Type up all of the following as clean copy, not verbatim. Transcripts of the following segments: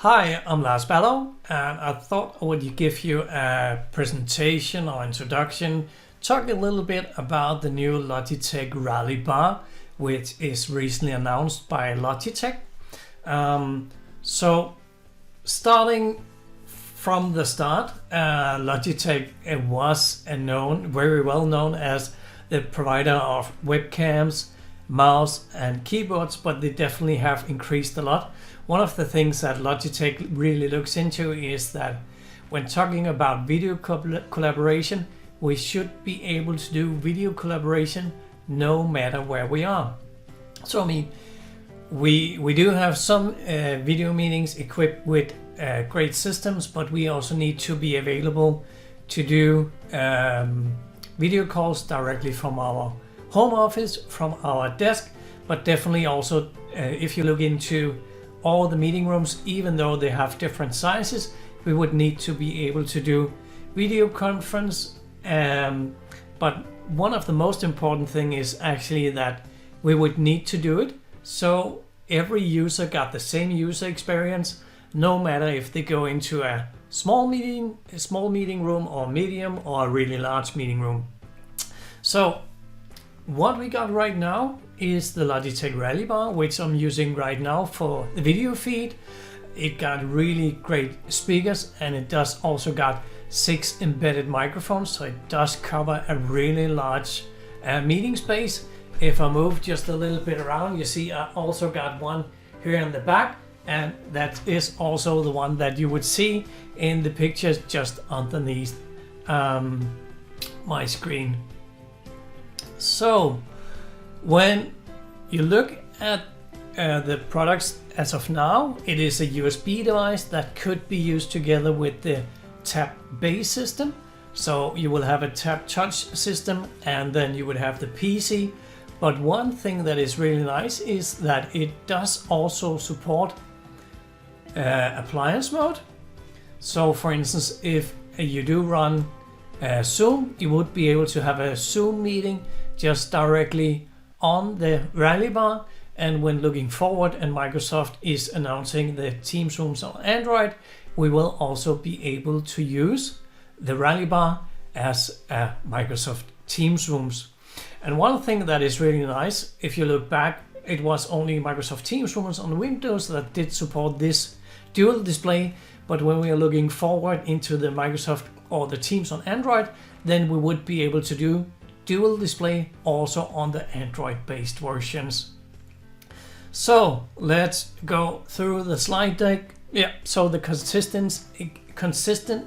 Hi, I'm Lars Ballow, and I thought I would give you a presentation or introduction, talk a little bit about the new Logitech Rally Bar, which is recently announced by Logitech. So starting from the start, Logitech was very well known as the provider of webcams, mouse and keyboards, but they definitely have increased a lot. One of the things that Logitech really looks into is that when talking about video collaboration, we should be able to do video collaboration no matter where we are. So I mean, we do have some video meetings equipped with great systems, but we also need to be available to do video calls directly from our home office, from our desk, but definitely also if you look into all the meeting rooms, even though they have different sizes, we would need to be able to do video conference. But one of the most important thing is actually that we would need to do it so every user got the same user experience, no matter if they go into a small meeting room or medium or a really large meeting room. So what we got right now is the Logitech Rally Bar, which I'm using right now for the video feed. It got really great speakers, and it does also got 6 embedded microphones, so it does cover a really large meeting space. If I move just a little bit around, you see I also got one here in the back, and that is also the one that you would see in the pictures just underneath my screen. So when you look at the products as of now, it is a USB device that could be used together with the tap base system. So you will have a tap touch system, and then you would have the PC. But one thing that is really nice is that it does also support appliance mode. So for instance, if you do run Zoom, you would be able to have a Zoom meeting just directly on the Rally Bar, and when looking forward and Microsoft is announcing the Teams rooms on Android, we will also be able to use the Rally Bar as a Microsoft Teams rooms. And one thing that is really nice, if you look back, it was only Microsoft Teams rooms on Windows that did support this dual display, but when we are looking forward into the Microsoft or the Teams on Android, then we would be able to do dual display also on the Android based versions. So let's go through the slide deck. Yeah, so the consistent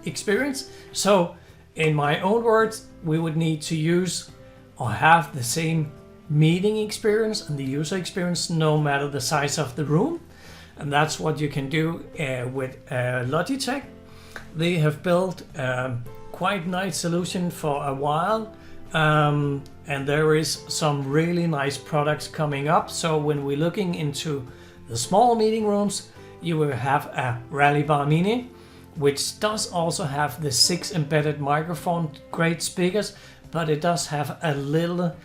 experience. So in my own words, we would need to use or have the same meeting experience and the user experience no matter the size of the room. And that's what you can do with Logitech. They have built quite nice solution for a while. And there is some really nice products coming up. So when we're looking into the small meeting rooms, you will have a Rally Bar Mini, which does also have the 6 embedded microphone, great speakers, but it does have a little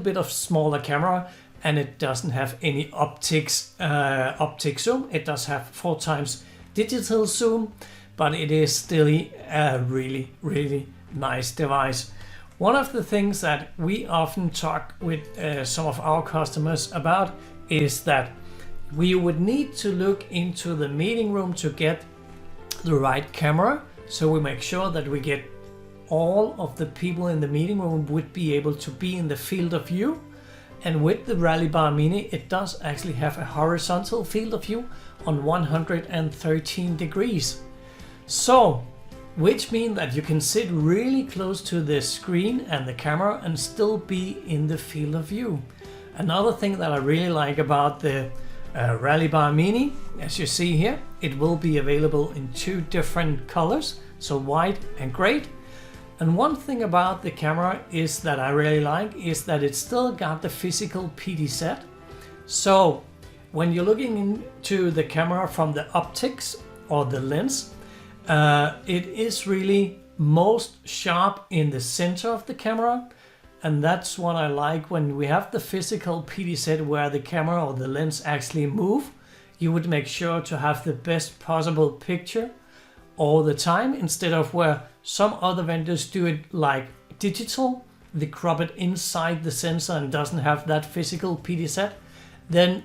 bit of smaller camera, and it doesn't have any optic zoom. It does have 4 times digital zoom, but it is still a really nice device. One of the things that we often talk with some of our customers about is that we would need to look into the meeting room to get the right camera, so we make sure that we get all of the people in the meeting room would be able to be in the field of view. And with the Rally Bar Mini, it does actually have a horizontal field of view on 113 degrees. So which means that you can sit really close to the screen and the camera and still be in the field of view. Another thing that I really like about the Rally Bar Mini, as you see here, it will be available in 2 different colors, so white and gray. And one thing about the camera is that I really like is that it still got the physical PD set. So when you're looking into the camera from the optics or the lens, it is really most sharp in the center of the camera, and that's what I like when we have the physical PD set where the camera or the lens actually move. you would make sure to have the best possible picture all the time, instead of where some other vendors do it like digital, they crop it inside the sensor and doesn't have that physical PD set, then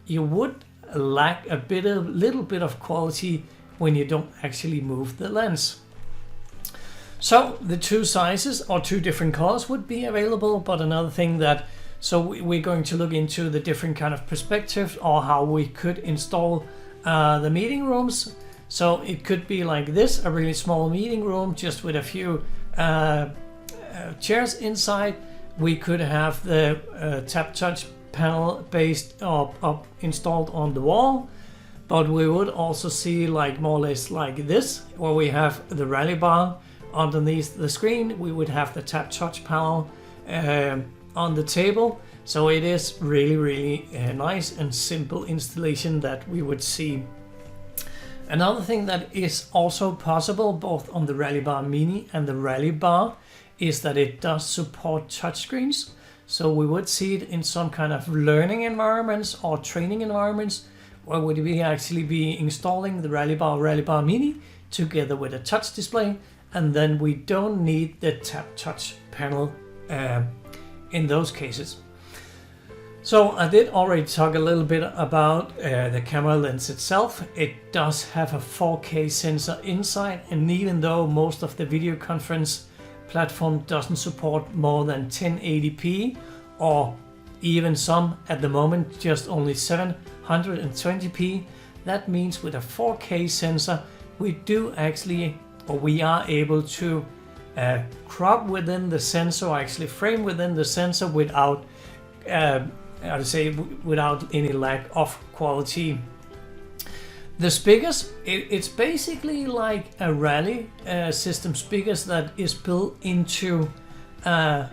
you would lack a little bit of quality when you don't actually move the lens. So the two sizes or two different colors would be available, but another thing that, so we're going to look into the different kind of perspectives or how we could install the meeting rooms. So it could be like this, a really small meeting room just with a few chairs inside. We could have the tap touch panel based up installed on the wall, but we would also see like more or less like this, where we have the rally bar underneath the screen. We would have the tap touch panel on the table. So it is really nice and simple installation that we would see. Another thing that is also possible both on the Rally Bar Mini and the Rally Bar is that it does support touchscreens. So we would see it in some kind of learning environments or training environments, where would we actually be installing the Rally Bar Mini together with a touch display, and then we don't need the tap touch panel in those cases. So I did already talk a little bit about the camera lens itself. It does have a 4K sensor inside, and even though most of the video conference platform doesn't support more than 1080p, or even some at the moment just only 720p, that means with a 4K sensor we do actually, or we are able to crop within the sensor, or actually frame within the sensor without without any lack of quality. The speakers, it's basically like a Rally system speakers that is built into the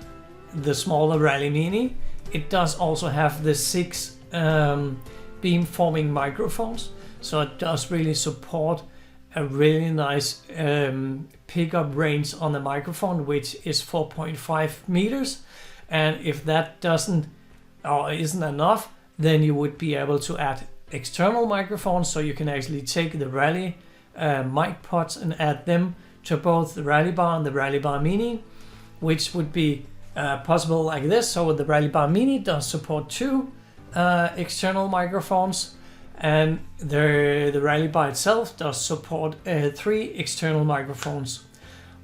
smaller Rally Mini. It does also have the 6 beam forming microphones, so it does really support a really nice pickup range on the microphone, which is 4.5 meters. And if that doesn't or isn't enough, then you would be able to add external microphones, so you can actually take the Rally mic pods and add them to both the Rally Bar and the Rally Bar Mini, which would be possible like this. So the Rally Bar Mini does support 2 external microphones, and the Rally Bar itself does support 3 external microphones.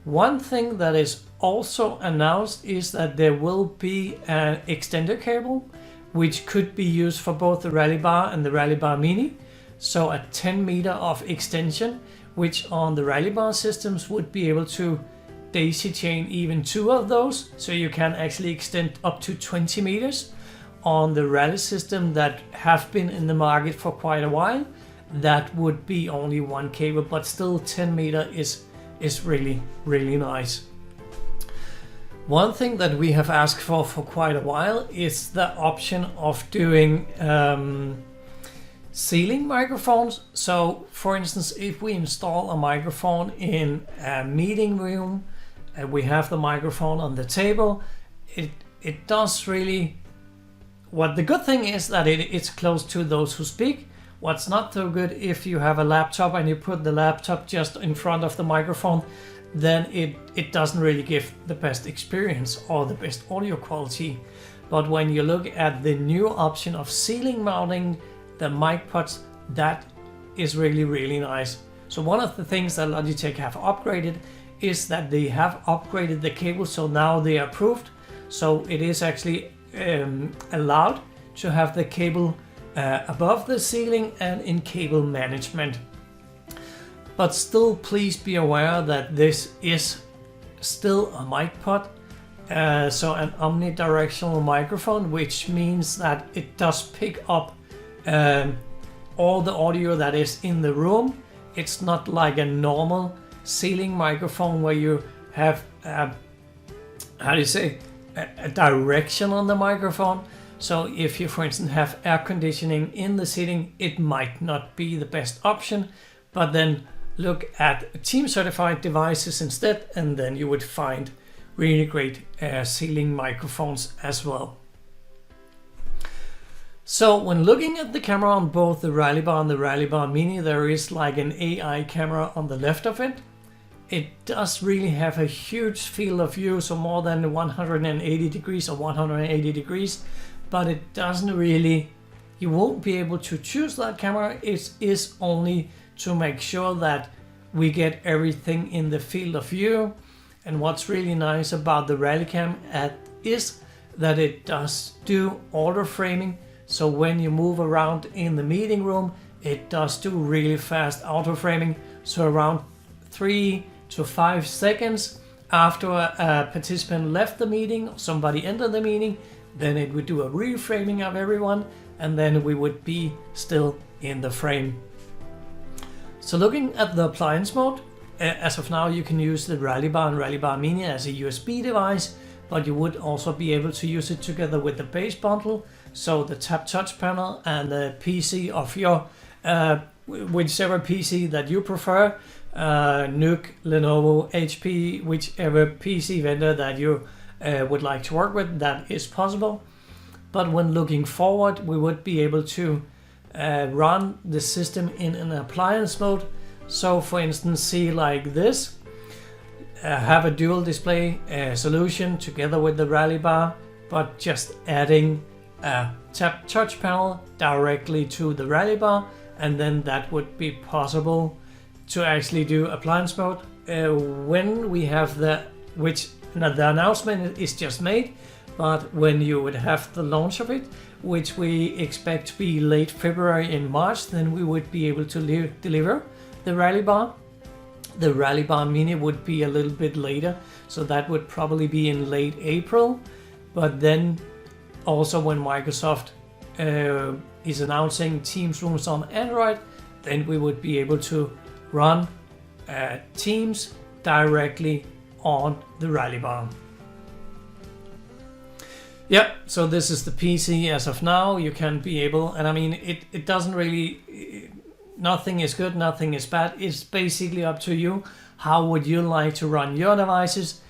One thing that is also announced is that there will be an extender cable, which could be used for both the Rally Bar and the Rally Bar Mini. So a 10 meter of extension, which on the Rally Bar systems would be able to daisy chain even 2 of those. So you can actually extend up to 20 meters. On the Rally system that have been in the market for quite a while, that would be only 1 cable, but still 10 meter is really nice. One thing that we have asked for quite a while is the option of doing ceiling microphones. So for instance, if we install a microphone in a meeting room and we have the microphone on the table, it does really, what the good thing is that it's close to those who speak. What's not so good, if you have a laptop and you put the laptop just in front of the microphone, then it doesn't really give the best experience or the best audio quality. But when you look at the new option of ceiling mounting the mic pods, that is really nice. So one of the things that Logitech have upgraded is that they have upgraded the cable, so now they are approved. So it is actually allowed to have the cable above the ceiling and in cable management. But still, please be aware that this is still a mic pod, so an omnidirectional microphone, which means that it does pick up all the audio that is in the room. It's not like a normal ceiling microphone where you have a direction on the microphone. So if you, for instance, have air conditioning in the ceiling, it might not be the best option, but then look at team certified devices instead, and then you would find really great ceiling microphones as well. So when looking at the camera on both the Rally Bar and the Rally Bar Mini, there is like an AI camera on the left of it. It does really have a huge field of view, so more than 180 degrees or 180 degrees, but it doesn't really, you won't be able to choose that camera. It is only to make sure that we get everything in the field of view. And what's really nice about the Rallycam is that it does do auto framing. So when you move around in the meeting room, it does do really fast auto framing. So around 3 to 5 seconds after a participant left the meeting, somebody entered the meeting, then it would do a reframing of everyone, and then we would be still in the frame. So looking at the appliance mode, as of now you can use the Rally Bar and Rally Bar Mini as a USB device, but you would also be able to use it together with the base bundle, so the Tap Touch panel and the PC of your whichever PC that you prefer, Nook, Lenovo, HP, whichever PC vendor that you would like to work with, that is possible. But when looking forward, we would be able to run the system in an appliance mode. So for instance, see like this, have a dual display solution together with the Rally Bar, but just adding a Tap Touch panel directly to the Rally Bar, and then that would be possible to actually do appliance mode. When we have the announcement is just made, but when you would have the launch of it, which we expect to be late February and March, then we would be able to deliver the Rally Bar. The Rally Bar Mini would be a little bit later, so that would probably be in late April. But then also when Microsoft is announcing Teams rooms on Android, then we would be able to run Teams directly on the Rally Bar. Yep, so this is the PC as of now. You can be able, and I mean, it doesn't really, nothing is good, nothing is bad. It's basically up to you. How would you like to run your devices?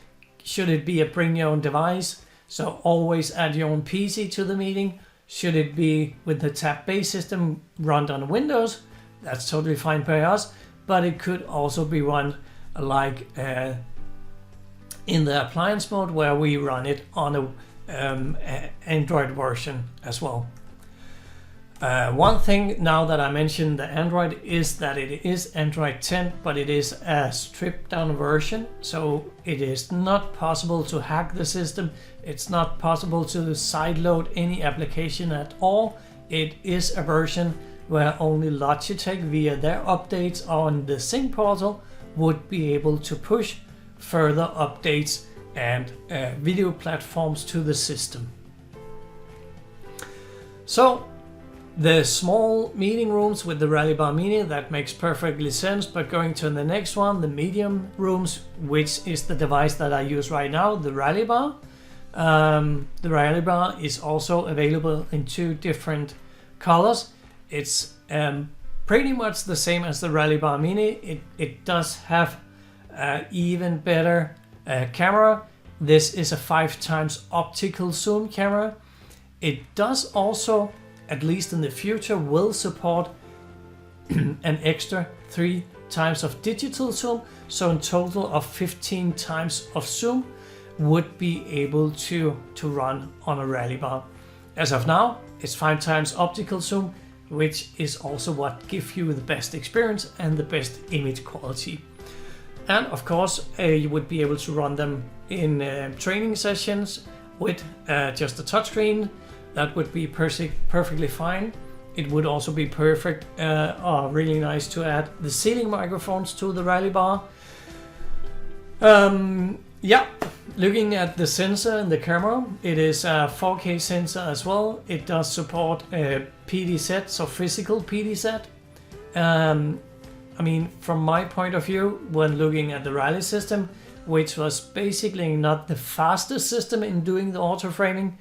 Should it be a bring your own device? So always add your own PC to the meeting. Should it be with the tab-based system run on Windows? That's totally fine by us, but it could also be run like in the appliance mode, where we run it on a Android version as well. One thing now that I mentioned the Android is that it is Android 10, but it is a stripped down version, so it is not possible to hack the system. It's not possible to sideload any application at all. It is a version where only Logitech via their updates on the Sync portal would be able to push further updates and video platforms to the system. So the small meeting rooms with the Rally Bar Mini, that makes perfectly sense. But going to the next one, the medium rooms, which is the device that I use right now, the Rally Bar. The Rally Bar is also available in 2 different colors. It's pretty much the same as the Rally Bar Mini. It does have even better camera. This is a 5x optical zoom camera. It does also, at least in the future, will support an extra 3x of digital zoom. So in total of 15x of zoom would be able to run on a Rally Bar. As of now, it's 5x optical zoom, which is also what gives you the best experience and the best image quality. And of course, you would be able to run them in training sessions with just a touchscreen. That would be perfectly fine. It would also be perfect, really nice to add the ceiling microphones to the Rally Bar. Yeah, looking at the sensor and the camera, it is a 4K sensor as well. It does support PDZ, so physical PDZ. I mean, from my point of view, when looking at the Rally system, which was basically not the fastest system in doing the auto framing,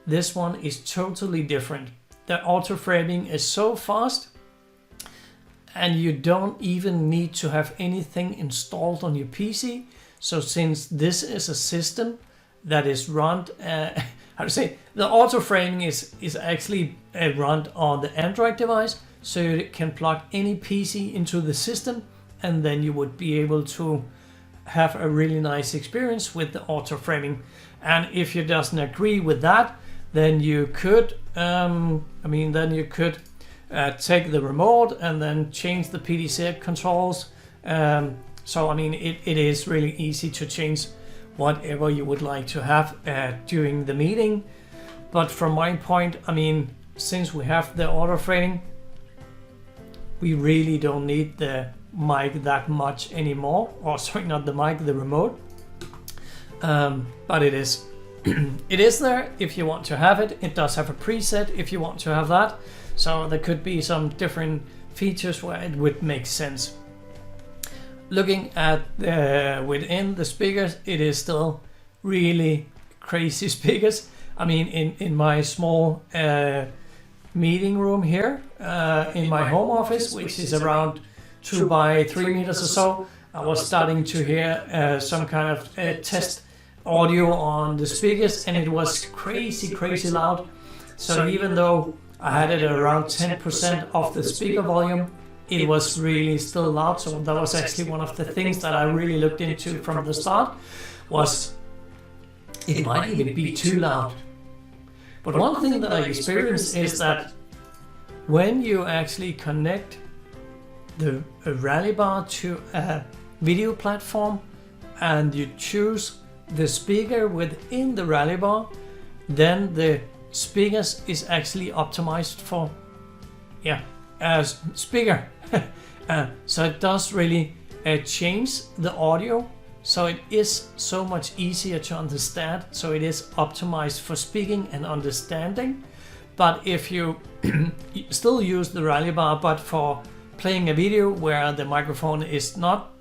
this one is totally different. The auto framing is so fast, and you don't even need to have anything installed on your PC. So since this is a system that is run how to say, the auto framing is actually run on the Android device, so you can plug any PC into the system, and then you would be able to have a really nice experience with the auto framing. And if you doesn't agree with that, then you could, take the remote and then change the PDC controls. So I mean, it is really easy to change whatever you would like to have during the meeting. But from my point, I mean, since we have the auto framing, we really don't need the mic that much anymore. Or sorry, not the mic, the remote. But it is it is there if you want to have it. It does have a preset if you want to have that. So there could be some different features where it would make sense. Looking at within the speakers, it is still really crazy speakers. I mean, in my small meeting room here in my home office, which is around 2 by 3 meters or so, I was starting to hear some kind of test audio on the speakers, and it was crazy loud. So even though I had it at around 10% of the speaker volume, it was really still loud. So that was actually one of the things that I really looked into from the start, was it might even be too loud. But one thing that I experienced is that when you actually connect the rally bar to a video platform and you choose the speaker within the rally bar, then the speakers is actually optimized for speaker. So it does really change the audio, so it is so much easier to understand. So it is optimized for speaking and understanding. But if you still use the rally bar, but for playing a video where the microphone is not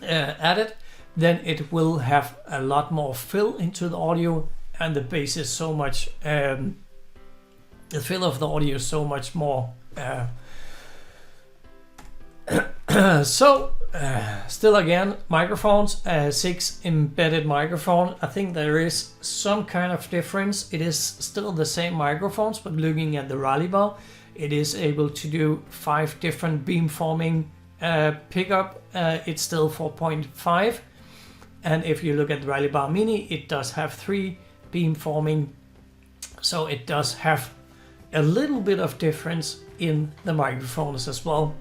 added, then it will have a lot more fill into the audio, and the bass is so much, the fill of the audio is so much more. Still again, microphones, 6 embedded microphone. I think there is some kind of difference. It is still the same microphones, but looking at the rally bar, it is able to do 5 different beamforming pickup. It's still 4.5. And if you look at the Rally Bar Mini, it does have 3 beamforming. So it does have a little bit of difference in the microphones as well.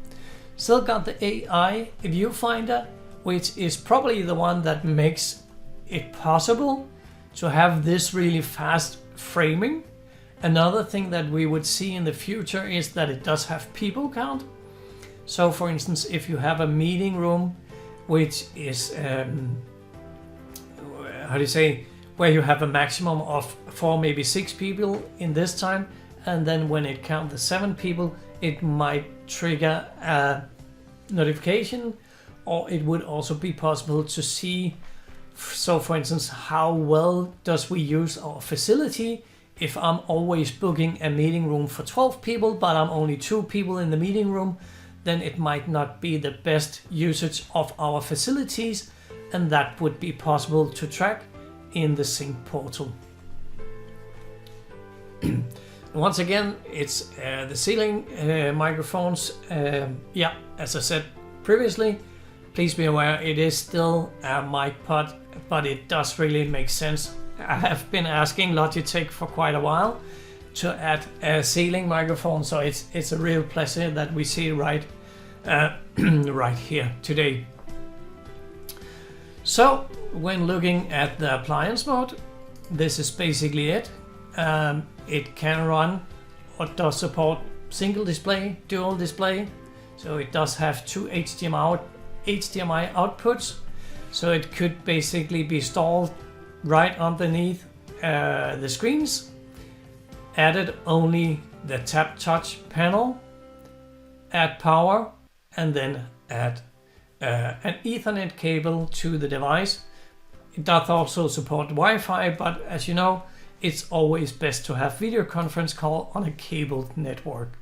Still got the AI viewfinder, which is probably the one that makes it possible to have this really fast framing. Another thing that we would see in the future is that it does have people count. So for instance, if you have a meeting room, which is, where you have a maximum of 4, maybe 6 people in this time, and then when it counts the 7 people, it might trigger a notification, or it would also be possible to see, so for instance, how well does we use our facility. If I'm always booking a meeting room for 12 people, but I'm only 2 people in the meeting room, then it might not be the best usage of our facilities, and that would be possible to track in the sync portal. Once again, it's the ceiling microphones. As I said previously, please be aware it is still a mic pod, but it does really make sense. I have been asking Logitech for quite a while to add a ceiling microphone, so it's a real pleasure that we see right here today. So when looking at the appliance mode, this is basically it. It can run or does support single display, dual display. So it does have 2 HDMI outputs. So it could basically be installed right underneath the screens. Added only the tap touch panel, add power, and then add an Ethernet cable to the device. It does also support Wi-Fi, but as you know, it's always best to have video conference call on a cabled network.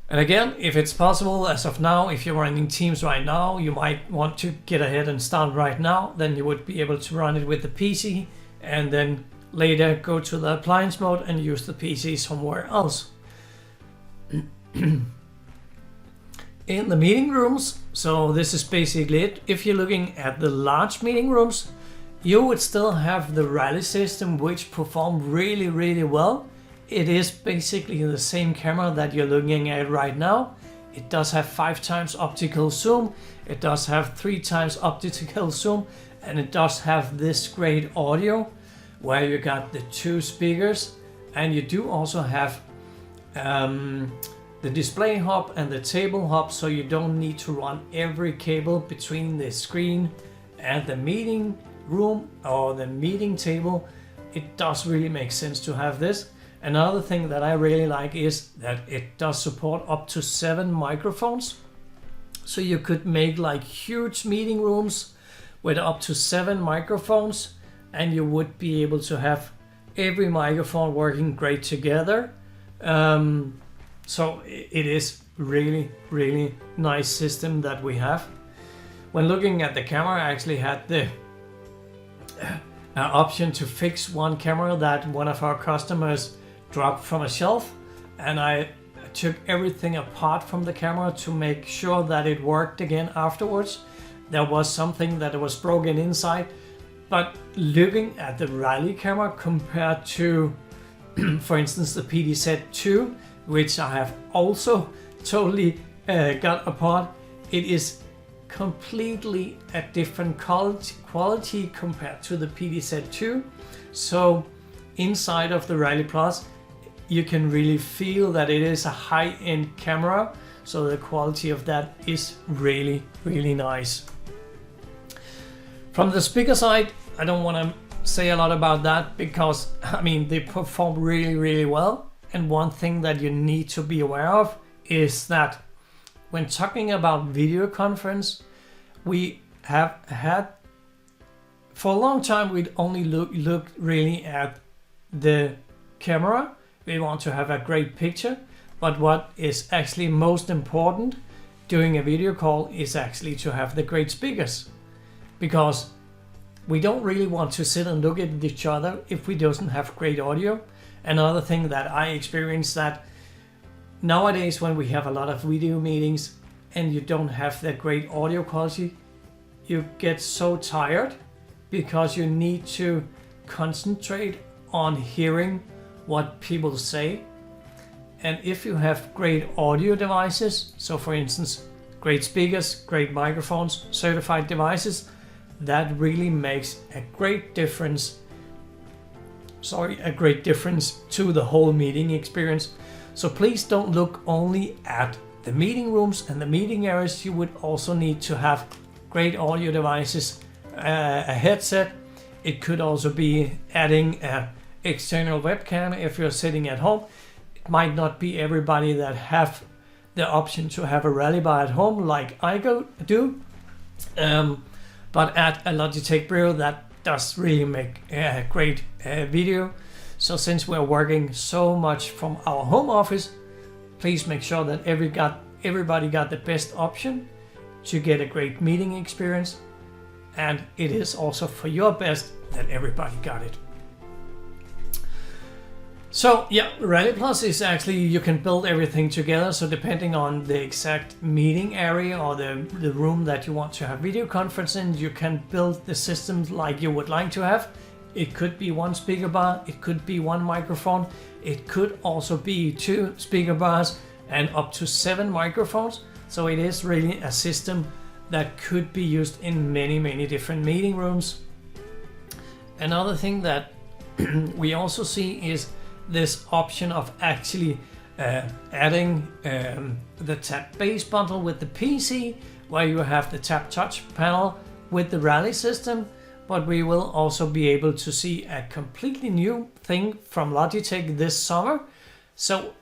And again, if it's possible, as of now, if you're running Teams right now, you might want to get ahead and start right now. Then you would be able to run it with the PC and then later go to the appliance mode and use the PC somewhere else. In the meeting rooms, so this is basically it. If you're looking at the large meeting rooms, you would still have the Rally system, which performed really well. It is basically the same camera that you're looking at right now. It does have 5 times optical zoom, it does have 3 times optical zoom, and it does have this great audio where you got the 2 speakers, and you do also have the display hub and the table hub, so you don't need to run every cable between the screen and the meeting room or the meeting table. It does really make sense to have this. Another thing that I really like is that it does support up to 7 microphones. So you could make like huge meeting rooms with up to 7 microphones, and you would be able to have every microphone working great together. So it is really nice system that we have. When looking at the camera, I actually had the option to fix one camera that one of our customers dropped from a shelf, and I took everything apart from the camera to make sure that it worked again afterwards. There was something that was broken inside, but looking at the Rally camera compared to for instance the PDZ2, which I have also totally got apart, it is completely a different quality compared to the PDZ2. So inside of the Rally Plus, you can really feel that it is a high-end camera, so the quality of that is really nice. From the speaker side, I don't want to say a lot about that because I mean they perform really well. And one thing that you need to be aware of is that when talking about video conference, we have had for a long time we'd only look really at the camera. We want to have a great picture, but what is actually most important during a video call is actually to have the great speakers, because we don't really want to sit and look at each other if we don't have great audio. Another thing that I experienced that nowadays when we have a lot of video meetings and you don't have that great audio quality, you get so tired because you need to concentrate on hearing what people say. And if you have great audio devices, so for instance, great speakers, great microphones, certified devices, that really makes a great difference to the whole meeting experience. So please don't look only at the meeting rooms and the meeting areas. You would also need to have great audio devices, a headset. It could also be adding an external webcam if you're sitting at home. It might not be everybody that have the option to have a Rally bar at home like I do, but at a Logitech Brio that does really make a great video. So since we're working so much from our home office, please make sure that everybody got the best option to get a great meeting experience, and it is also for your best that everybody got it. So yeah, Rally Plus is actually, you can build everything together. So depending on the exact meeting area or the room that you want to have video conference in, you can build the systems like you would like to have. It could be 1 speaker bar, it could be 1 microphone, it could also be 2 speaker bars and up to 7 microphones. So it is really a system that could be used in many different meeting rooms. Another thing that we also see is this option of actually adding the Tap Base bundle with the PC, where you have the Tap Touch panel with the Rally system, but we will also be able to see a completely new thing from Logitech this summer. So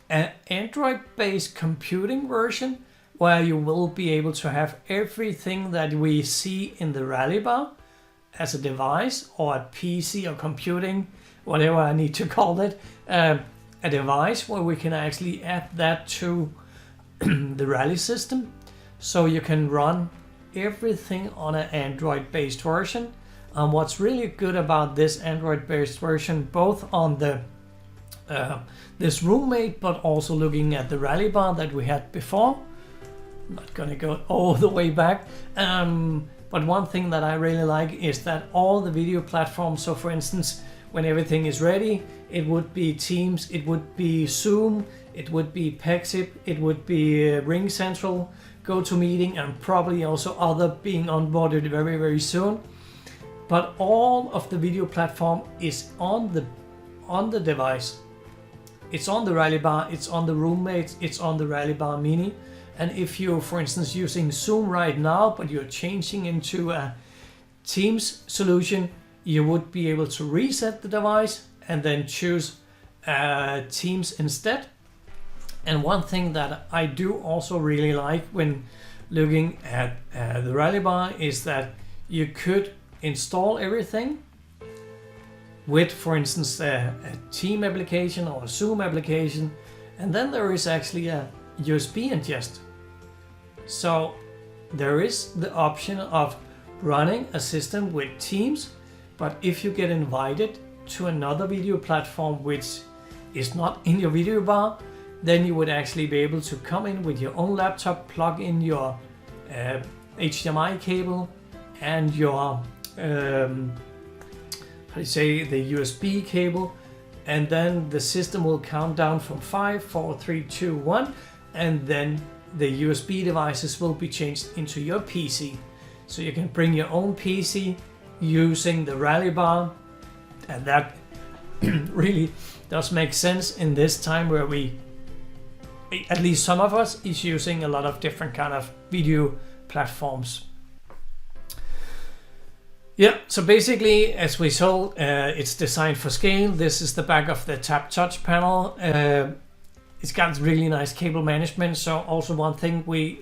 an Android-based computing version where you will be able to have everything that we see in the Rally bar as a device or a PC or computing, whatever I need to call it, a device where we can actually add that to the Rally system. So you can run everything on an Android based version. And what's really good about this Android-based version, both on the this roommate, but also looking at the rally bar that we had before. I'm not gonna go all the way back. But one thing that I really like is that all the video platforms, so for instance, when everything is ready, it would be Teams, it would be Zoom, it would be Pexip, it would be Ring Central, GoToMeeting, and probably also other being onboarded very, very soon. But all of the video platform is on the device. It's on the rally bar, it's on the roommates, it's on the rally bar mini. And if you're, for instance, using Zoom right now, but you're changing into a Teams solution, you would be able to reset the device and then choose Teams instead. And one thing that I do also really like when looking at the rally bar is that you could install everything with, for instance, a Team application or a Zoom application, and then there is actually a USB ingest. So there is the option of running a system with Teams, but if you get invited to another video platform which is not in your video bar, then you would actually be able to come in with your own laptop, plug in your HDMI cable and your the USB cable, and then the system will count down from 5, 4, 3, 2, 1, and then the USB devices will be changed into your PC. So you can bring your own PC using the rally bar, and that really does make sense in this time where we, at least some of us, is using a lot of different kind of video platforms. Yeah, so basically, as we saw, it's designed for scale. This is the back of the Tap Touch panel. It's got really nice cable management. So also one thing we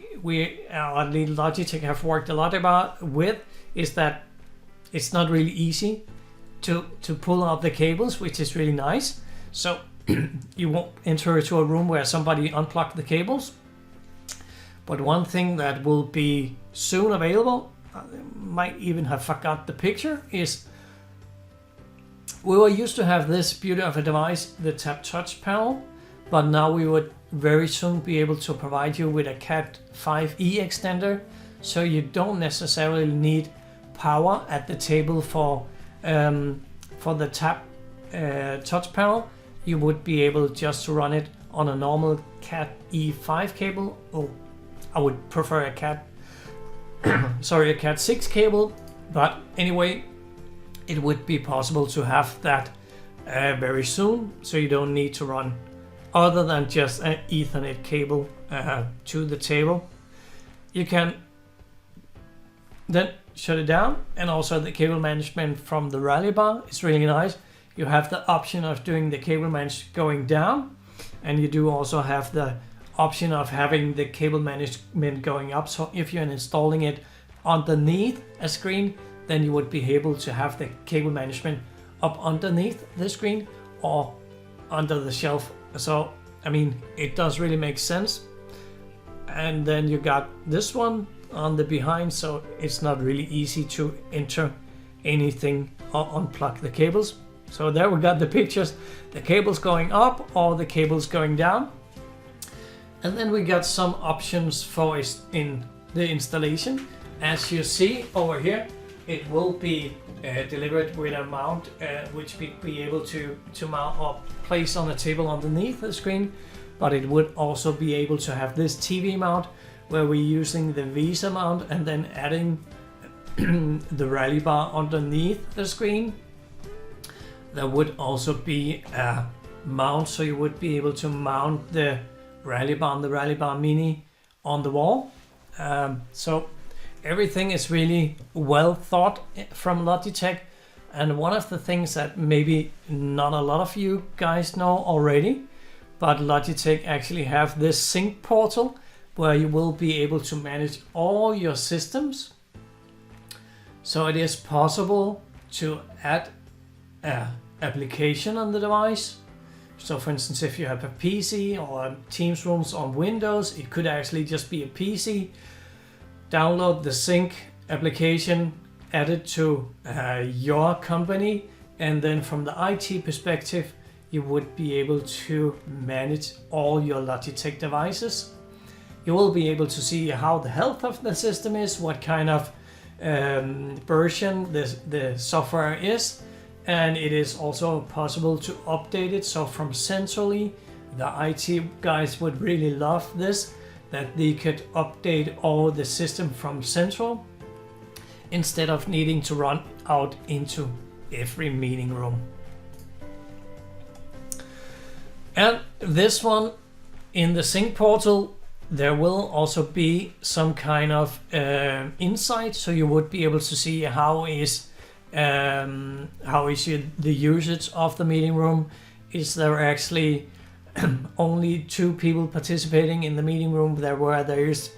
at Logitech have worked a lot with is that it's not really easy to pull out the cables, which is really nice. So you won't enter into a room where somebody unplugged the cables. But one thing that will be soon available, I might even have forgot the picture, is we were used to have this beauty of a device, the Tap Touch panel, but now we would very soon be able to provide you with a Cat 5e extender, so you don't necessarily need power at the table for the Tap Touch panel. You would be able just to run it on a normal Cat E5 cable, or I would prefer a Cat a Cat 6 cable, but anyway, it would be possible to have that very soon, so you don't need to run other than just an Ethernet cable to the table. You can then shut it down, and also the cable management from the rally bar is really nice. You have the option of doing the cable management going down, and you do also have the option of having the cable management going up. So if you're installing it underneath a screen, then you would be able to have the cable management up underneath the screen or under the shelf. So I mean, it does really make sense. And then you got this one on the behind, so it's not really easy to enter anything or unplug the cables. So there we got the pictures, the cables going up or the cables going down. And then we got some options for in the installation. As you see over here, it will be delivered with a mount which we be able to mount or place on a table underneath the screen, but it would also be able to have this TV mount where we're using the VESA mount and then adding the rally bar underneath the screen. There would also be a mount, so you would be able to mount the rally bar and the rally bar mini on the wall. So everything is really well thought from Logitech, and one of the things that maybe not a lot of you guys know already, but Logitech actually have this sync portal where you will be able to manage all your systems. So it is possible to add an application on the device. So for instance, if you have a PC or Teams rooms on Windows, it could actually just be a PC. Download the sync application, added to your company, and then from the IT perspective, you would be able to manage all your Logitech devices. You will be able to see how the health of the system is, what kind of version the software is, and it is also possible to update it. So from centrally, the IT guys would really love this, that they could update all the system from central instead of needing to run out into every meeting room. And this one, in the sync portal, there will also be some kind of insight, so you would be able to see how is the usage of the meeting room. Is there actually only 2 people participating in the meeting room where there is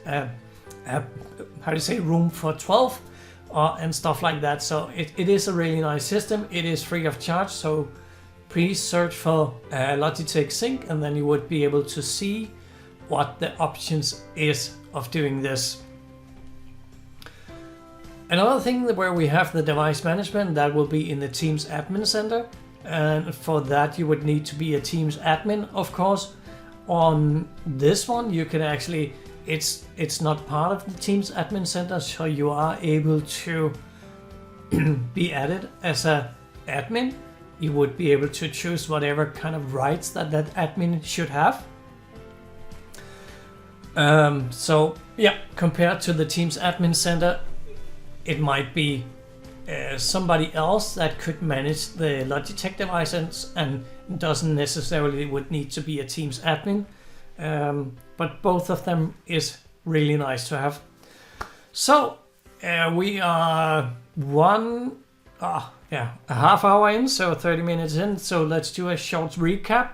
room for 12 and stuff like that. So it is a really nice system. It is free of charge, so please search for Logitech Sync, and then you would be able to see what the options is of doing this. Another thing where we have the device management, that will be in the Teams admin center, and for that you would need to be a Teams admin, of course. On this one you can actually, it's not part of the Teams admin center, so you are able to be added as a admin. You would be able to choose whatever kind of rights that admin should have. So yeah, compared to the Teams admin center, it might be somebody else that could manage the Logitech devices and doesn't necessarily would need to be a Teams admin. But both of them is really nice to have. So we are a half hour in, so 30 minutes in. So let's do a short recap.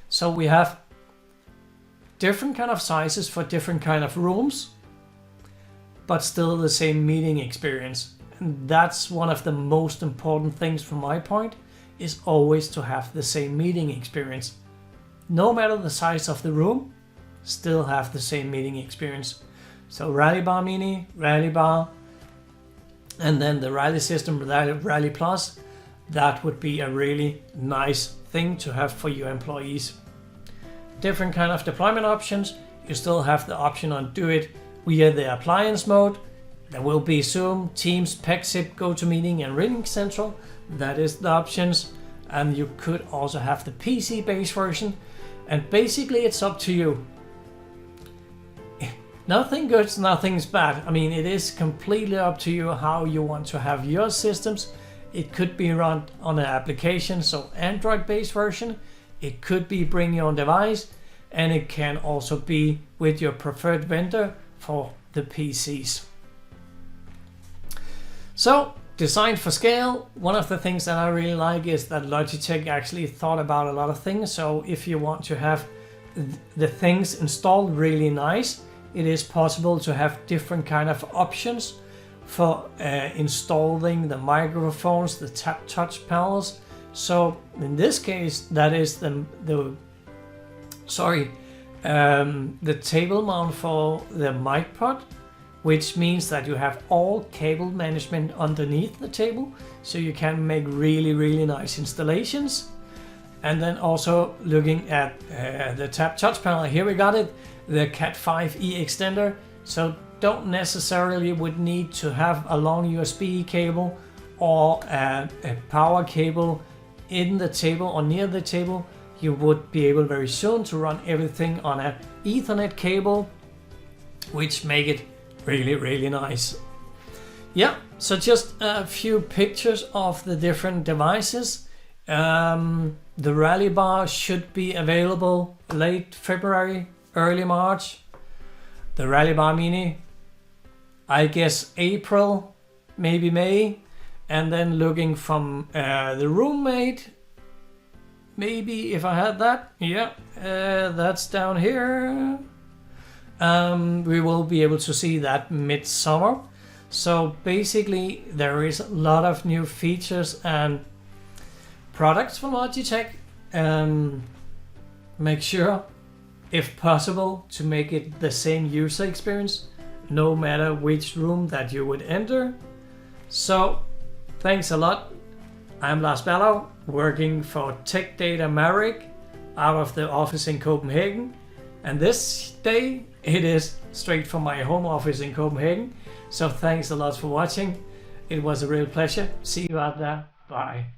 So we have different kind of sizes for different kind of rooms, but still the same meeting experience. And that's one of the most important things from my point, is always to have the same meeting experience. No matter the size of the room, still have the same meeting experience. So Rally Bar Mini, Rally Bar, and then the Rally System, Rally Plus, that would be a really nice thing to have for your employees. Different kind of deployment options. You still have the option on do it via the appliance mode. There will be Zoom, Teams, Pexip, GoToMeeting, and Ring Central. That is the options. And you could also have the PC based version. And basically it's up to you. Nothing good, nothing's bad. I mean, it is completely up to you how you want to have your systems. It could be run on an application, so Android based version. It could be bring your own device, and it can also be with your preferred vendor for the PCs. So, designed for scale. One of the things that I really like is that Logitech actually thought about a lot of things. So if you want to have the things installed really nice, it is possible to have different kind of options for installing the microphones, the touch panels. So in this case, that is the table mount for the mic pod, which means that you have all cable management underneath the table, so you can make really nice installations. And then also looking at the touch panel, here we got it, the Cat 5e extender. So don't necessarily would need to have a long USB cable or a power cable in the table or near the table. You would be able very soon to run everything on an Ethernet cable, which make it really nice. Yeah, so just a few pictures of the different devices. The Rally Bar should be available late February, early March. The Rally Bar Mini, I guess April, maybe May. And then looking from the roommate, maybe if I had that, yeah, that's down here. We will be able to see that midsummer. So basically there is a lot of new features and products from Logitech. Make sure, if possible, to make it the same user experience no matter which room that you would enter. So thanks a lot. I'm Lars Ballau, working for Tech Data Maverick out of the office in Copenhagen. And this day it is straight from my home office in Copenhagen. So thanks a lot for watching. It was a real pleasure. See you out there. Bye.